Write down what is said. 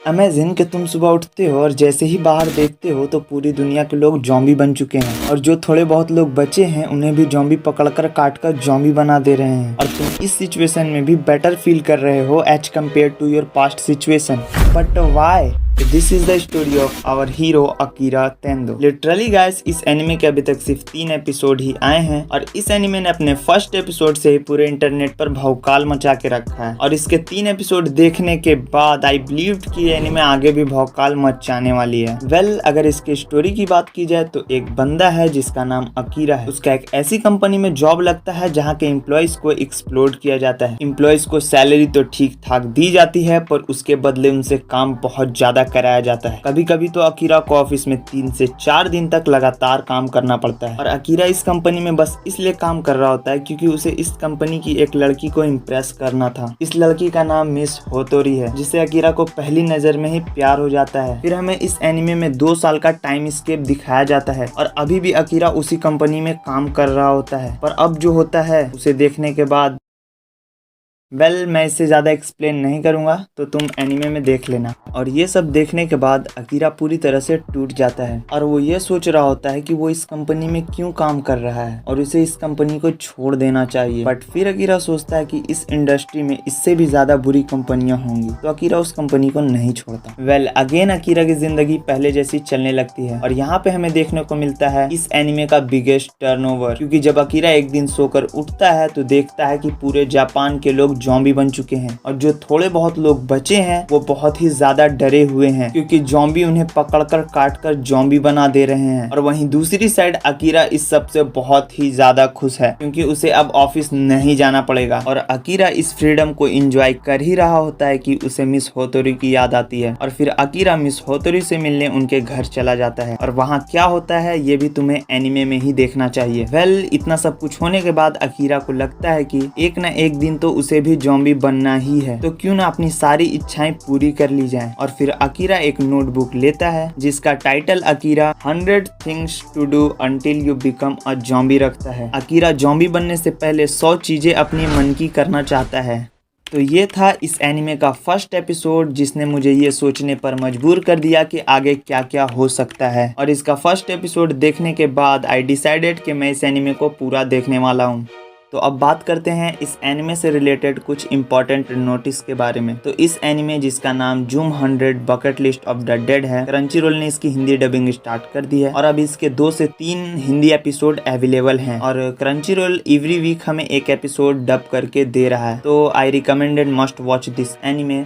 Imagine कि तुम सुबह उठते हो और जैसे ही बाहर देखते हो तो पूरी दुनिया के लोग जॉम्बी बन चुके हैं और जो थोड़े बहुत लोग बचे हैं उन्हें भी जॉम्बी पकड़कर काट कर जॉम्बी बना दे रहे हैं और तुम इस सिचुएशन में भी बेटर फील कर रहे हो as compare to your past situation. But why? This is the story of our hero Akira Tendo. Literally guys, इस एनिमे के अभी तक सिर्फ 3 एपिसोड ही आए हैं और इस एनिमे ने अपने फर्स्ट एपिसोड से ही पूरे इंटरनेट पर भौकाल मचा के रखा है और इसके 3 एपिसोड देखने के बाद आई बिलीव कि ये एनिमे आगे भी भौकाल मचाने वाली है। अगर इसकी स्टोरी की बात की जाए तो एक बंदा है जिसका नाम अकीरा है। उसका एक ऐसी कंपनी में जॉब लगता है जहाँ के एम्प्लॉयज को एक्सप्लोर किया जाता है। एम्प्लॉयज को सैलरी तो ठीक ठाक दी जाती है पर उसके बदले उनसे काम बहुत ज्यादा कराया जाता है। कभी कभी तो अकीरा को ऑफिस में 3 से 4 दिन तक लगातार काम करना पड़ता है और अकीरा इस कंपनी में बस इसलिए काम कर रहा होता है क्योंकि उसे इस कंपनी की एक लड़की को इम्प्रेस करना था। इस लड़की का नाम मिस होतोरी है जिससे अकीरा को पहली नजर में ही प्यार हो जाता है। फिर हमें इस एनिमे में 2 साल का टाइम स्केप दिखाया जाता है और अभी भी अकीरा उसी कंपनी में काम कर रहा होता है। पर अब जो होता है उसे देखने के बाद मैं इससे ज़्यादा एक्सप्लेन नहीं करूँगा, तो तुम एनिमे में देख लेना। और ये सब देखने के बाद अकीरा पूरी तरह से टूट जाता है और वो ये सोच रहा होता है कि वो इस कंपनी में क्यों काम कर रहा है और उसे इस कंपनी को छोड़ देना चाहिए। बट फिर अकीरा सोचता है कि इस इंडस्ट्री में इससे भी ज़्यादा बुरी कंपनियां होंगी, तो अकीरा उस कंपनी को नहीं छोड़ता। अगेन अकीरा की जिंदगी पहले जैसी चलने लगती है और यहाँ पे हमें देखने को मिलता है इस एनिमे का बिगेस्ट टर्नओवर, क्योंकि जब अकीरा एक दिन सोकर उठता है तो देखता है कि पूरे जापान के लोग जॉम्बी बन चुके हैं और जो थोड़े बहुत लोग बचे हैं वो बहुत ही ज्यादा डरे हुए हैं क्योंकि जॉम्बी उन्हें पकड़कर काटकर जॉम्बी बना दे रहे हैं। और वहीं दूसरी साइड अकीरा इस सब से बहुत ही ज्यादा खुश है क्योंकि उसे अब ऑफिस नहीं जाना पड़ेगा और अकीरा इस फ्रीडम को एंजॉय कर ही रहा होता है कि उसे मिस होतोरी की याद आती है और फिर अकीरा मिस होतोरी से मिलने उनके घर चला जाता है और वहाँ क्या होता है ये भी तुम्हें एनिमे में ही देखना चाहिए। इतना सब कुछ होने के बाद अकीरा को लगता है कि एक न एक दिन तो उसे भी जॉम्बी बनना ही है, तो क्यों ना अपनी सारी इच्छाएं पूरी कर ली जाएं। और फिर अकीरा एक नोटबुक लेता है जिसका title Akira 100 things to do until you become a zombie रखता है। अकीरा जॉम्बी बनने से पहले 100 चीजें अपनी मन की करना चाहता है। तो ये था इस एनिमे का फर्स्ट एपिसोड जिसने मुझे ये सोचने पर मजबूर कर दिया कि आगे क्या क्या हो सकता है। और इसका फर्स्ट एपिसोड देखने के बाद आई डिसाइडेड कि मैं इस एनिमे को पूरा देखने वाला हूँ। तो अब बात करते हैं इस एनिमे से रिलेटेड कुछ इंपॉर्टेंट नोटिस के बारे में। तो इस एनिमे जिसका नाम zoom 100 bucket list of the dead है, क्रंची रोल ने इसकी हिंदी डबिंग स्टार्ट कर दी है और अब इसके 2 से 3 हिंदी एपिसोड अवेलेबल हैं और क्रंची रोल एवरी वीक हमें एक एपिसोड डब करके दे रहा है। तो आई recommended must watch this anime.